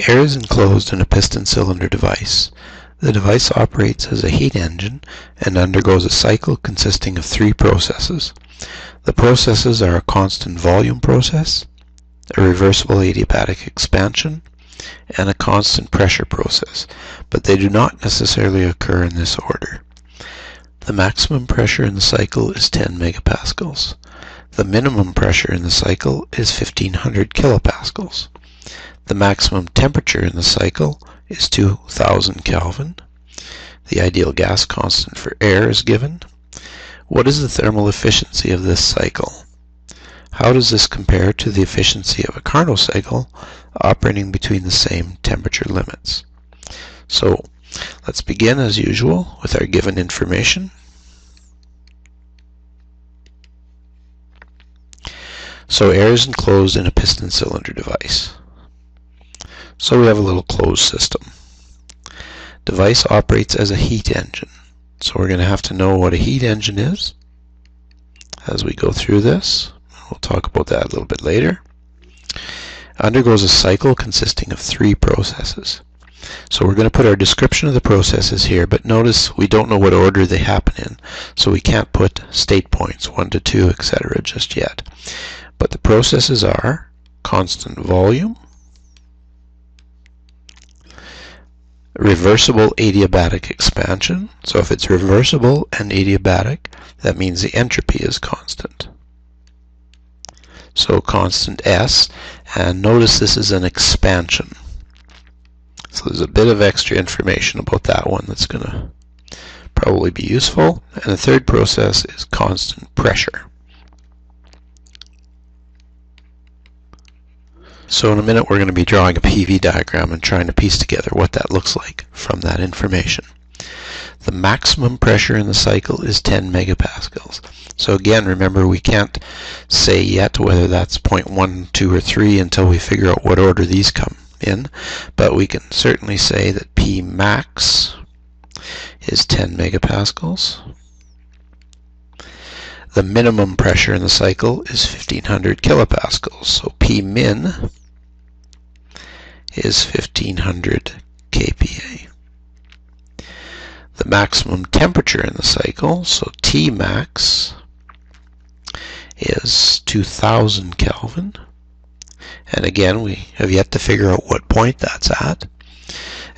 Air is enclosed in a piston-cylinder device. The device operates as a heat engine and undergoes a cycle consisting of three processes. The processes are a constant volume process, a reversible adiabatic expansion, and a constant pressure process, but they do not necessarily occur in this order. The maximum pressure in the cycle is 10 megapascals. The minimum pressure in the cycle is 1500 kilopascals. The maximum temperature in the cycle is 2000 Kelvin. The ideal gas constant for air is given. What is the thermal efficiency of this cycle? How does this compare to the efficiency of a Carnot cycle operating between the same temperature limits? So let's begin as usual with our given information. So air is enclosed in a piston cylinder device. So we have a little closed system. Device operates as a heat engine. So we're going to have to know what a heat engine is as we go through this. We'll talk about that a little bit later. Undergoes a cycle consisting of three processes. So we're going to put our description of the processes here, but notice we don't know what order they happen in, so we can't put state points 1 to 2, etc. just yet. But the processes are constant volume, reversible adiabatic expansion. So if it's reversible and adiabatic, that means the entropy is constant. So constant S, and notice this is an expansion. So there's a bit of extra information about that one that's going to probably be useful. And the third process is constant pressure. So in a minute we're going to be drawing a PV diagram and trying to piece together what that looks like from that information. The maximum pressure in the cycle is 10 megapascals. So again, remember we can't say yet whether that's 0.1, 2, or 3 until we figure out what order these come in, but we can certainly say that P max is 10 megapascals. The minimum pressure in the cycle is 1500 kilopascals. So P min is 1500 kPa. The maximum temperature in the cycle, so T max, is 2000 Kelvin. And again, we have yet to figure out what point that's at.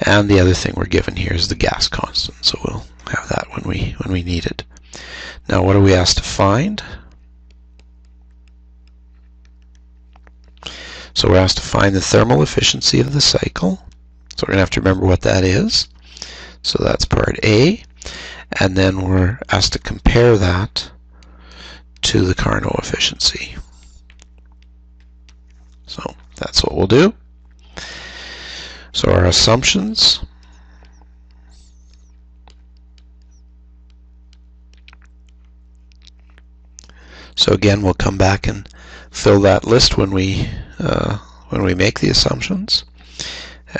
And the other thing we're given here is the gas constant, so we'll have that when we need it. Now, what are we asked to find? So we're asked to find the thermal efficiency of the cycle. So we're going to have to remember what that is. So that's part A. And then we're asked to compare that to the Carnot efficiency. So that's what we'll do. So our assumptions. So again, we'll come back and fill that list when we make the assumptions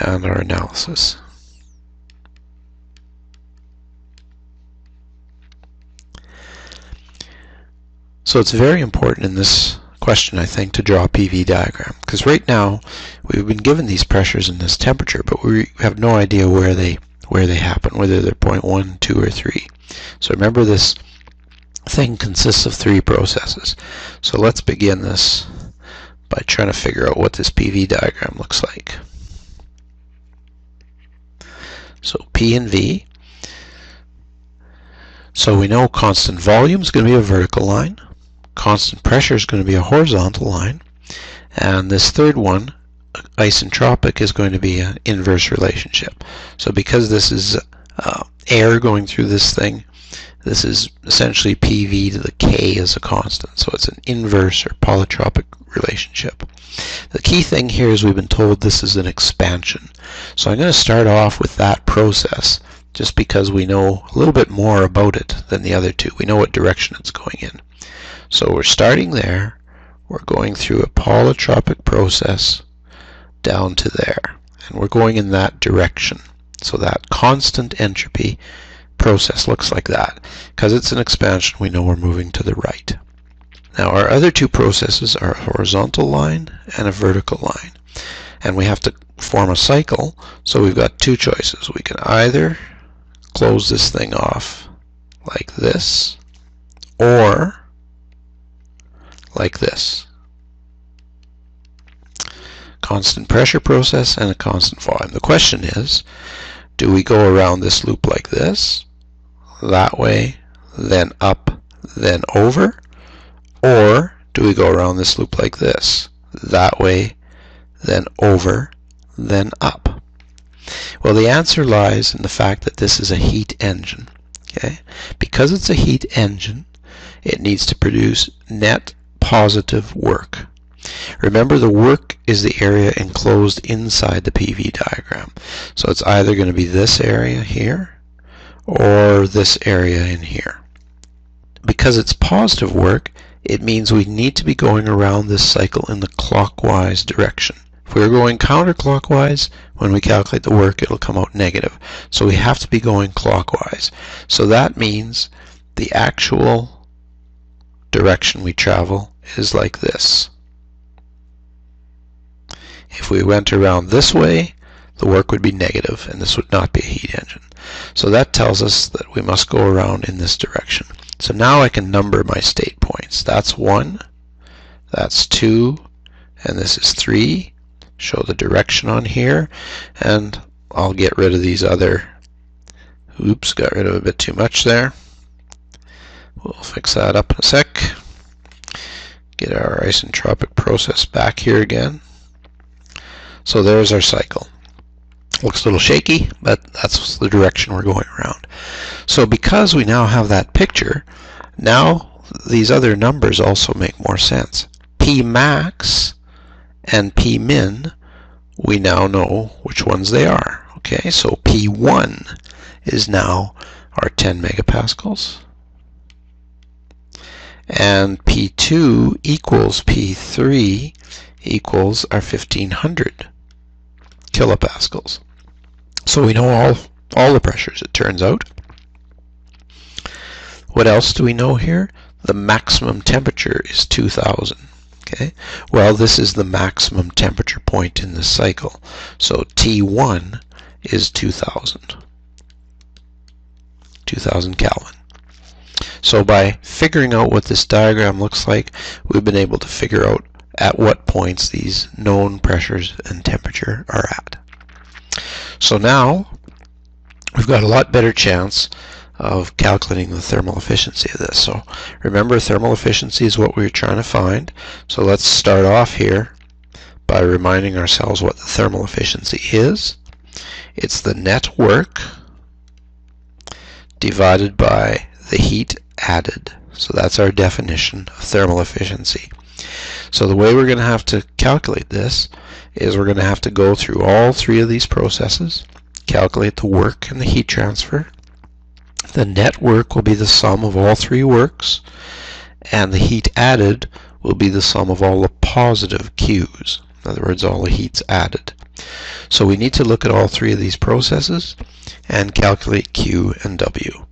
and our analysis. So it's very important in this question, I think, to draw a PV diagram, because right now we've been given these pressures and this temperature, but we have no idea where they happen, whether they're 0.1, 2, or 3. So remember, this thing consists of three processes. So let's begin this by trying to figure out what this PV diagram looks like. So P and V. So we know constant volume is going to be a vertical line, constant pressure is going to be a horizontal line, and this third one, isentropic, is going to be an inverse relationship. So because this is air going through this thing, this is essentially PV to the K as a constant. So it's an inverse or polytropic relationship. The key thing here is we've been told this is an expansion. So I'm going to start off with that process just because we know a little bit more about it than the other two. We know what direction it's going in. So we're starting there. We're going through a polytropic process down to there. And we're going in that direction. So that constant entropy process looks like that. Because it's an expansion, we know we're moving to the right. Now our other two processes are a horizontal line and a vertical line. and we have to form a cycle, so we've got two choices. We can either close this thing off like this, or like this. Constant pressure process and a constant volume. The question is, do we go around this loop like this, that way, then up, then over, or do we go around this loop like this, that way, then over, then up? Well, the answer lies in the fact that this is a heat engine. Okay? Because it's a heat engine, it needs to produce net positive work. Remember, the work is the area enclosed inside the PV diagram. So it's either going to be this area here or this area in here. Because it's positive work, it means we need to be going around this cycle in the clockwise direction. If we're going counterclockwise, when we calculate the work, it'll come out negative. So we have to be going clockwise. So that means the actual direction we travel is like this. If we went around this way, the work would be negative, and this would not be a heat engine. So that tells us that we must go around in this direction. So now I can number my state points. That's 1, that's 2, and this is 3. Show the direction on here, and I'll get rid of these other, oops, got rid of a bit too much there. We'll fix that up in a sec. Get our isentropic process back here again. So there's our cycle. Looks a little shaky, but that's the direction we're going around. So because we now have that picture, now these other numbers also make more sense. P max and P min, we now know which ones they are. Okay, so P1 is now our 10 megapascals, and P2 equals P3 equals our 1500 kilopascals. So we know all the pressures, it turns out. What else do we know here? The maximum temperature is 2000. Okay, well, this is the maximum temperature point in the cycle. So T1 is 2000 Kelvin. So by figuring out what this diagram looks like, we've been able to figure out at what points these known pressures and temperature are at. So now we've got a lot better chance of calculating the thermal efficiency of this. So remember, thermal efficiency is what we're trying to find. So let's start off here by reminding ourselves what the thermal efficiency is. It's the net work divided by the heat added. So that's our definition of thermal efficiency. So the way we're going to have to calculate this is we're going to have to go through all three of these processes, calculate the work and the heat transfer. The net work will be the sum of all three works, and the heat added will be the sum of all the positive Q's. In other words, all the heats added. So we need to look at all three of these processes and calculate Q and W.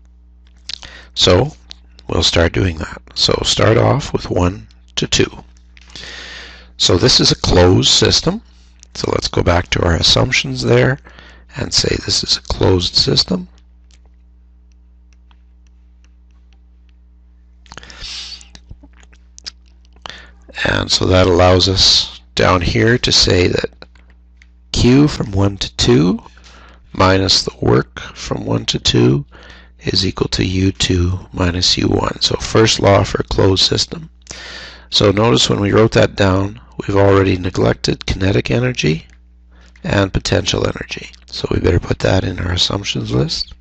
So we'll start doing that. So start off with 1 to 2. So this is a closed system. So let's go back to our assumptions there and say this is a closed system. And so that allows us down here to say that Q from 1 to 2 minus the work from 1 to 2 is equal to U2 minus U1. So first law for a closed system. So notice when we wrote that down, we've already neglected kinetic energy and potential energy. So we better put that in our assumptions list.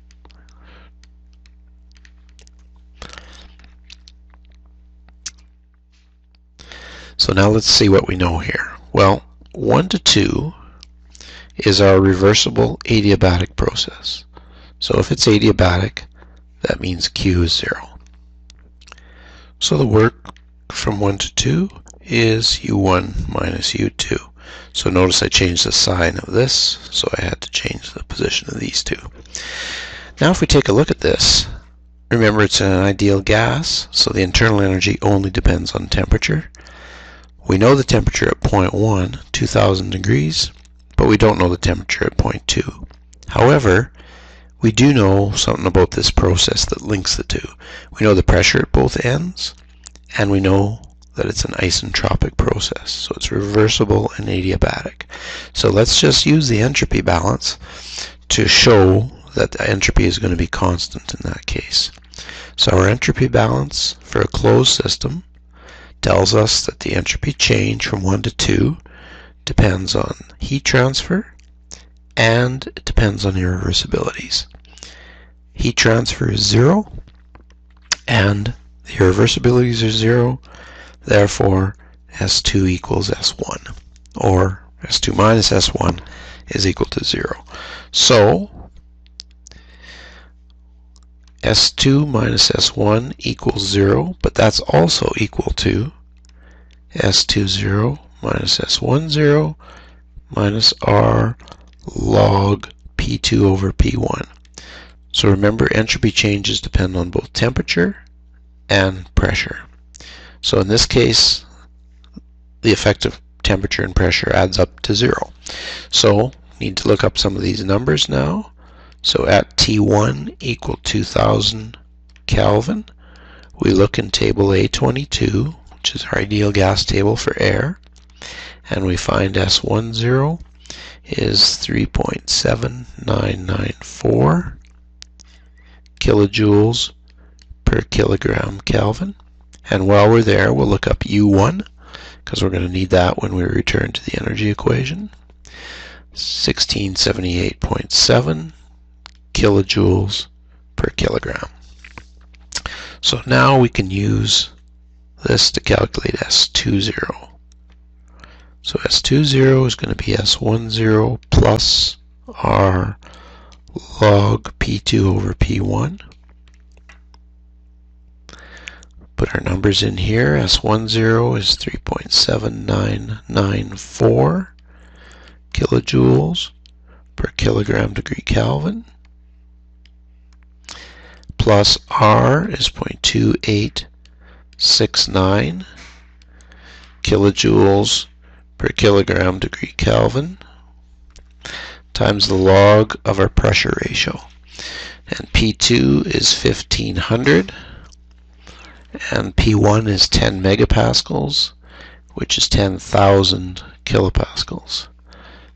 So now let's see what we know here. Well, 1 to 2 is our reversible adiabatic process. So if it's adiabatic, that means Q is 0. So the work from 1 to 2 is U1 minus U2. So notice I changed the sign of this, so I had to change the position of these two. Now if we take a look at this, remember it's an ideal gas, so the internal energy only depends on temperature. We know the temperature at point 1, 2000 degrees, but we don't know the temperature at point 2. However, we do know something about this process that links the two. We know the pressure at both ends, and we know that it's an isentropic process, so it's reversible and adiabatic. So let's just use the entropy balance to show that the entropy is going to be constant in that case. So our entropy balance for a closed system tells us that the entropy change from 1 to 2 depends on heat transfer and it depends on irreversibilities. Heat transfer is 0 and the irreversibilities are 0, therefore S2 equals S1, or S2 minus S1 is equal to 0. So S2 minus S1 equals 0, but that's also equal to S2 0 minus S1 0 minus R log P2 over P1. So remember, entropy changes depend on both temperature and pressure. So in this case, the effective temperature and pressure adds up to 0. So need to look up some of these numbers now. So at T1 equal 2000 Kelvin, we look in table A22, which is our ideal gas table for air, and we find S10 is 3.7994 kilojoules per kilogram Kelvin. And while we're there, we'll look up U1, because we're going to need that when we return to the energy equation. 1678.7 kilojoules per kilogram. So now we can use this to calculate S20. So S20 is going to be S10 plus R log P2 over P1. Put our numbers in here. S10 is 3.7994 kilojoules per kilogram degree Kelvin, plus R is 0.2869 kilojoules per kilogram degree Kelvin, times the log of our pressure ratio. And P2 is 1500, and P1 is 10 megapascals, which is 10,000 kilopascals.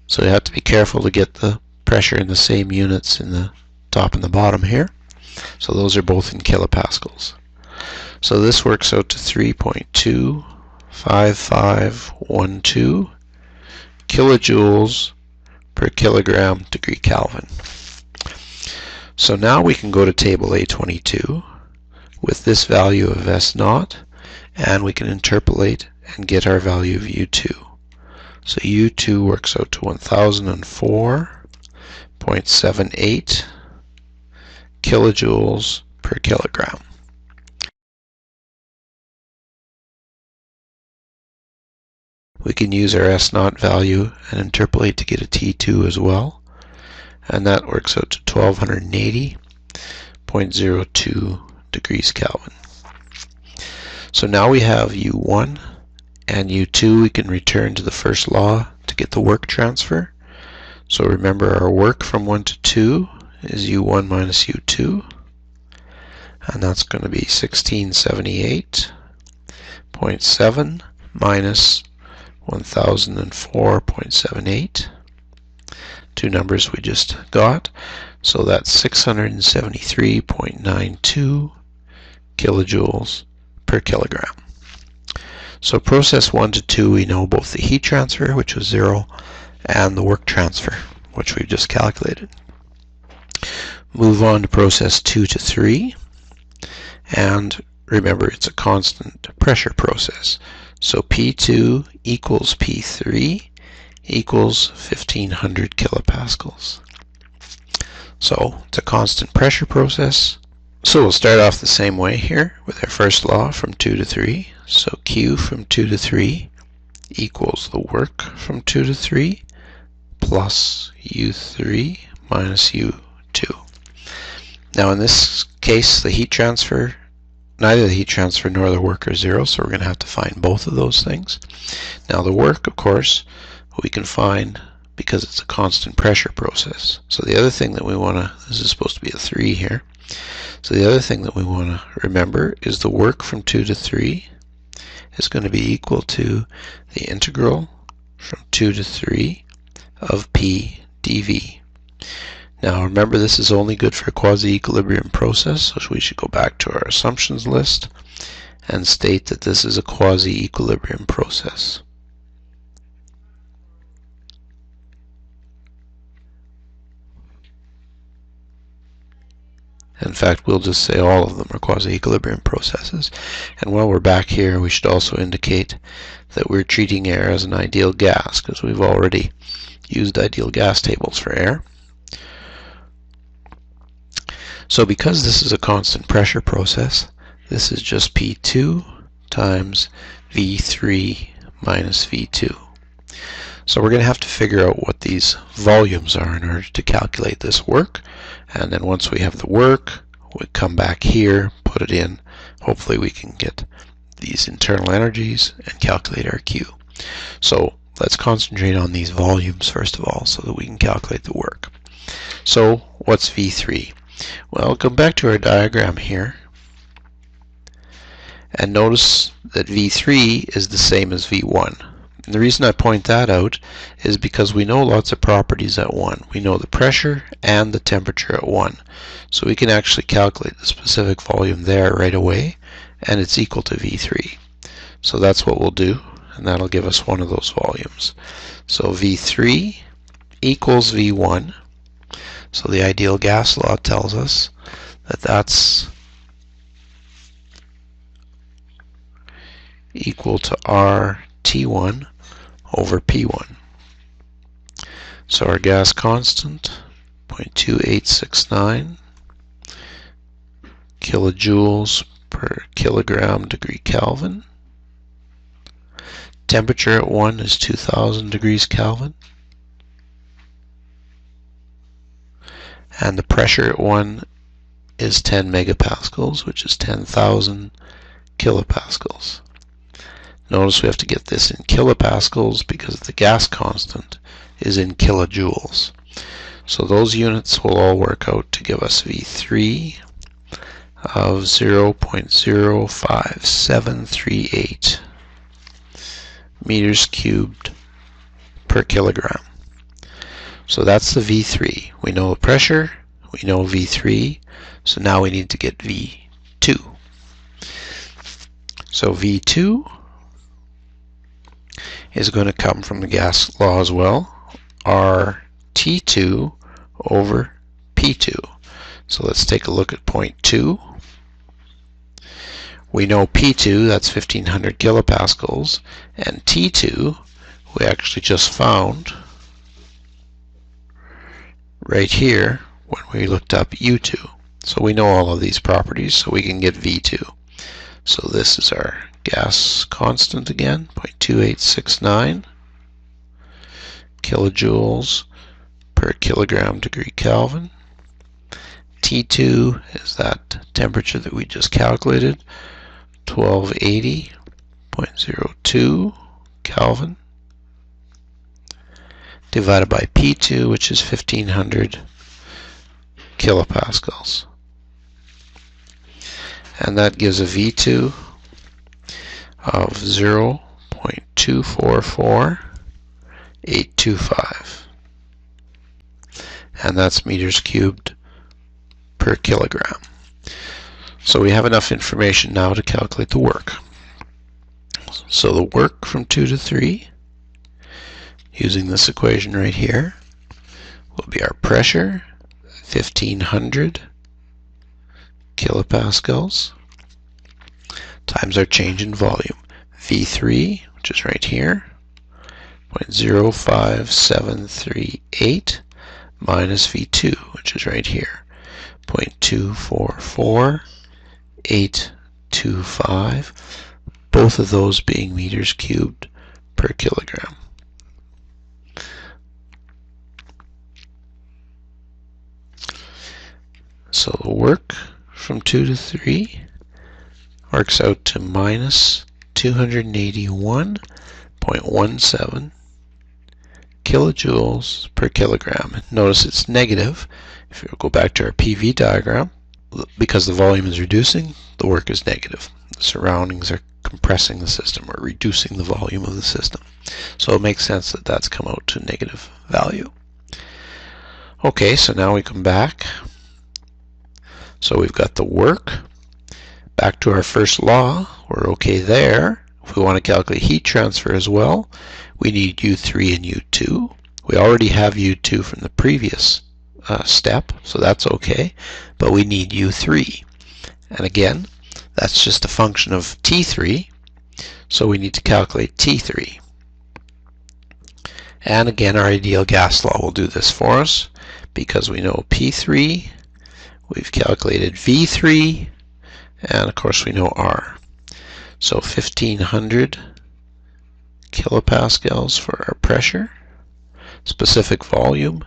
So you have to be careful to get the pressure in the same units in the top and the bottom here. So those are both in kilopascals. So this works out to 3.25512 kilojoules per kilogram degree Kelvin. So now we can go to table A22 with this value of S0, and we can interpolate and get our value of U2. So U2 works out to 1004.78 kilojoules per kilogram. We can use our S0 value and interpolate to get a T2 as well, and that works out to 1280.02 degrees Kelvin. So now we have U1 and U2. We can return to the first law to get the work transfer. So remember, our work from 1 to 2 is U1 minus U2, and that's going to be 1678.7 minus 1004.78, two numbers we just got. So that's 673.92 kilojoules per kilogram. So process 1 to 2, we know both the heat transfer, which was 0, and the work transfer, which we've just calculated. Move on to process 2 to 3, and remember, it's a constant pressure process. So P2 equals P3 equals 1500 kilopascals. So it's a constant pressure process. So we'll start off the same way here with our first law from 2 to 3. So Q from 2 to 3 equals the work from 2 to 3 plus U3 minus U2. Now in this case, the heat transfer, neither the heat transfer nor the work are 0, so we're going to have to find both of those things. Now the work, of course, we can find because it's a constant pressure process. So the other thing that we want to, this is supposed to be a 3 here, so the other thing that we want to remember is the work from 2 to 3 is going to be equal to the integral from 2 to 3 of P dV. Now remember, this is only good for a quasi-equilibrium process, so we should go back to our assumptions list and state that this is a quasi-equilibrium process. In fact, we'll just say all of them are quasi-equilibrium processes. And while we're back here, we should also indicate that we're treating air as an ideal gas, because we've already used ideal gas tables for air. So because this is a constant pressure process, this is just P2 times V3 minus V2. So we're going to have to figure out what these volumes are in order to calculate this work. And then once we have the work, we come back here, put it in. Hopefully we can get these internal energies and calculate our Q. So let's concentrate on these volumes first of all so that we can calculate the work. So what's V3? Well, come back to our diagram here and notice that V3 is the same as V1. And the reason I point that out is because we know lots of properties at 1. We know the pressure and the temperature at 1. So we can actually calculate the specific volume there right away, and it's equal to V3. So that's what we'll do, and that'll give us one of those volumes. So V3 equals V1. So the ideal gas law tells us that that's equal to RT1 over P1. So our gas constant, 0.2869 kilojoules per kilogram degree Kelvin. Temperature at 1 is 2000 degrees Kelvin. And the pressure at 1 is 10 megapascals, which is 10,000 kilopascals. Notice we have to get this in kilopascals because the gas constant is in kilojoules. So those units will all work out to give us V3 of 0.05738 meters cubed per kilogram. So that's the V3. We know the pressure, we know V3, so now we need to get V2. So V2 is going to come from the gas law as well, RT2 over P2. So let's take a look at point 2. We know P2, that's 1500 kilopascals, and T2 we actually just found right here when we looked up U2. So we know all of these properties, so we can get V2. So this is our gas constant again, 0.2869 kilojoules per kilogram degree Kelvin. T2 is that temperature that we just calculated, 1280.02 Kelvin, divided by P2, which is 1500 kilopascals. And that gives a V2 of 0.244825. And that's meters cubed per kilogram. So we have enough information now to calculate the work. So the work from 2 to 3, using this equation right here, will be our pressure, 1500 kilopascals, times our change in volume, V3, which is right here, 0.05738, minus V2, which is right here, 0.244825, both of those being meters cubed per kilogram. So the work from 2 to 3 works out to minus 281.17 kilojoules per kilogram. Notice it's negative. If you go back to our PV diagram, because the volume is reducing, the work is negative. The surroundings are compressing the system or reducing the volume of the system. So it makes sense that that's come out to a negative value. Okay, so now we come back. So we've got the work. Back to our first law, we're okay there. If we want to calculate heat transfer as well, we need U3 and U2. We already have U2 from the previous step, so that's okay, but we need U3. And again, that's just a function of T3, so we need to calculate T3. And again, our ideal gas law will do this for us, because we know P3, we've calculated V3, and of course we know R. So 1500 kilopascals for our pressure. Specific volume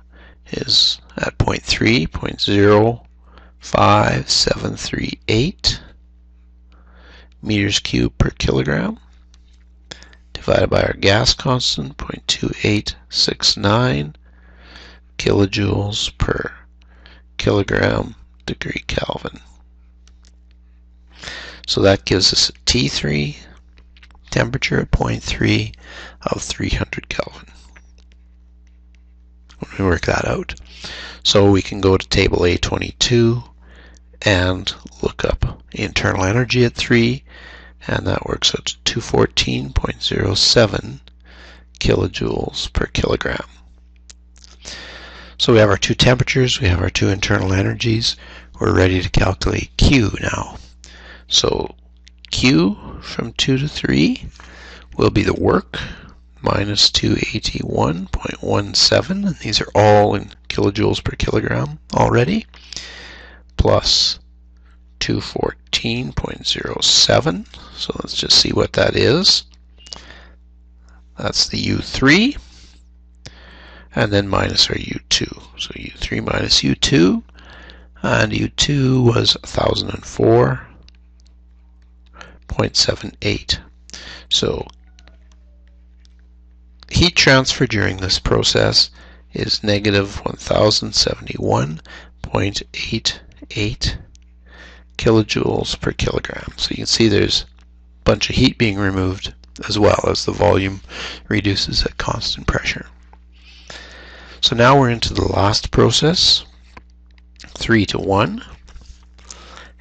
is at 0.5738 meters cubed per kilogram, divided by our gas constant, 0.2869 kilojoules per kilogram degree Kelvin. So that gives us a T3 temperature at 0.3 of 300 Kelvin. When we work that out. So we can go to table A22 and look up internal energy at 3, and that works out to 214.07 kilojoules per kilogram. So we have our two temperatures, we have our two internal energies. We're ready to calculate Q now. So Q from 2 to 3 will be the work minus 281.17, and these are all in kilojoules per kilogram already, plus 214.07. So let's just see what that is. That's the U3, and then minus our U2. So U3 minus U2, and U2 was 1004.78. So heat transfer during this process is negative 1071.88 kilojoules per kilogram. So you can see there's a bunch of heat being removed as well as the volume reduces at constant pressure. So now we're into the last process, 3 to 1,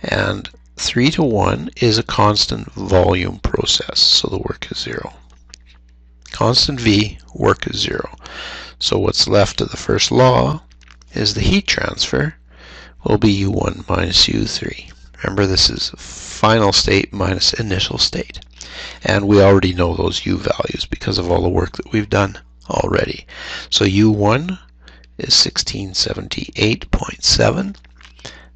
and 3 to 1 is a constant volume process, so the work is 0. Constant V, work is 0. So what's left of the first law is the heat transfer will be U1 minus U3. Remember, this is final state minus initial state. And we already know those U values because of all the work that we've done already. So U1 is 1678.7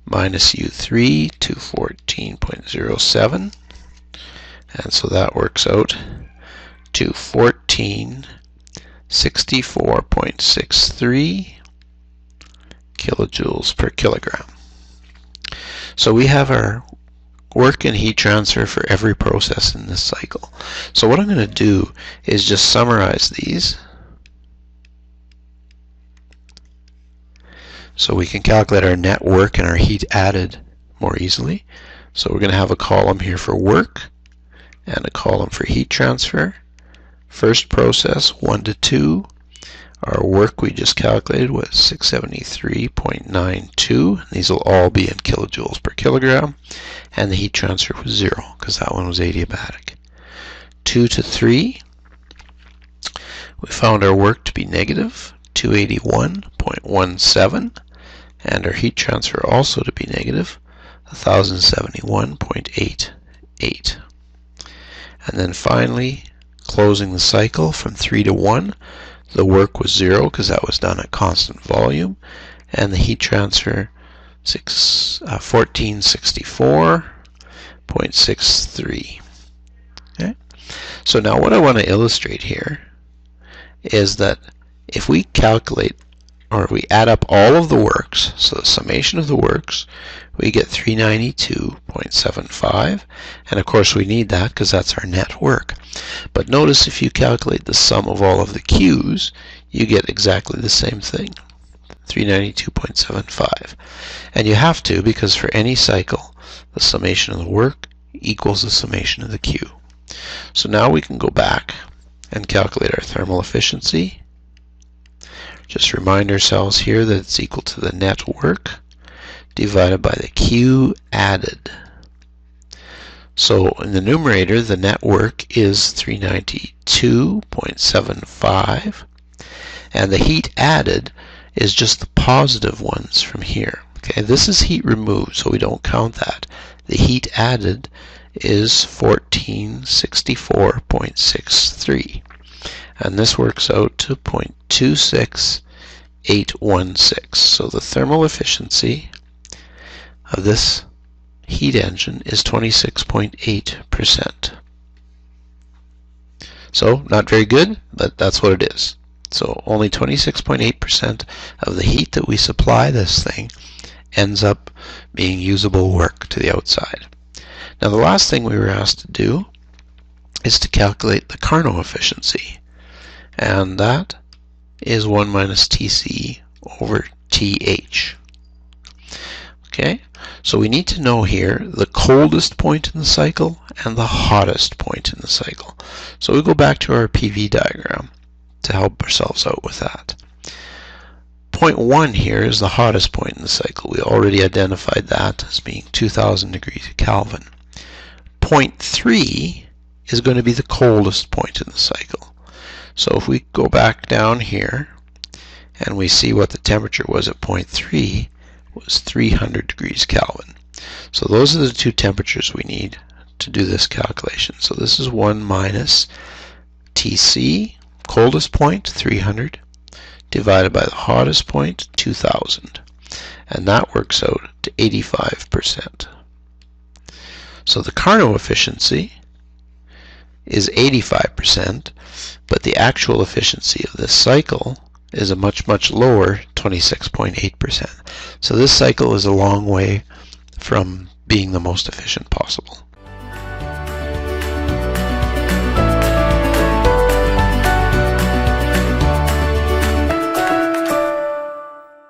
minus U3, 214.07. And so that works out to 1464.63 kilojoules per kilogram. So we have our work and heat transfer for every process in this cycle. So what I'm going to do is just summarize these so we can calculate our net work and our heat added more easily. So we're going to have a column here for work and a column for heat transfer. First process, 1 to 2. Our work we just calculated was 673.92. These will all be in kilojoules per kilogram. And the heat transfer was 0 because that one was adiabatic. 2 to 3. We found our work to be negative 281.17. And our heat transfer also to be negative 1071.88. And then finally, closing the cycle from 3 to 1, the work was 0 because that was done at constant volume, and the heat transfer 1464.63. Okay? So now what I want to illustrate here is that if we calculate or we add up all of the works, so the summation of the works, we get 392.75, and of course we need that because that's our net work. But notice if you calculate the sum of all of the Q's, you get exactly the same thing, 392.75. And you have to, because for any cycle, the summation of the work equals the summation of the Q. So now we can go back and calculate our thermal efficiency. Just remind ourselves here that it's equal to the net work divided by the Q added. So in the numerator, the net work is 392.75, and the heat added is just the positive ones from here. Okay, this is heat removed, so we don't count that. The heat added is 1464.63, and this works out to 0.26816. So the thermal efficiency of this heat engine is 26.8%. So not very good, but that's what it is. So only 26.8% of the heat that we supply this thing ends up being usable work to the outside. Now the last thing we were asked to do is to calculate the Carnot efficiency, and that is 1 minus Tc over Th. Okay, so we need to know here the coldest point in the cycle and the hottest point in the cycle. So we go back to our PV diagram to help ourselves out with that. Point 1 here is the hottest point in the cycle. We already identified that as being 2000 degrees Kelvin. Point 3 is going to be the coldest point in the cycle. So if we go back down here and we see what the temperature was at point 3, was 300 degrees Kelvin. So those are the two temperatures we need to do this calculation. So this is 1 minus Tc, coldest point, 300, divided by the hottest point, 2000. And that works out to 85%. So the Carnot efficiency is 85%, but the actual efficiency of this cycle is a much lower 26.8%. So this cycle is a long way from being the most efficient possible.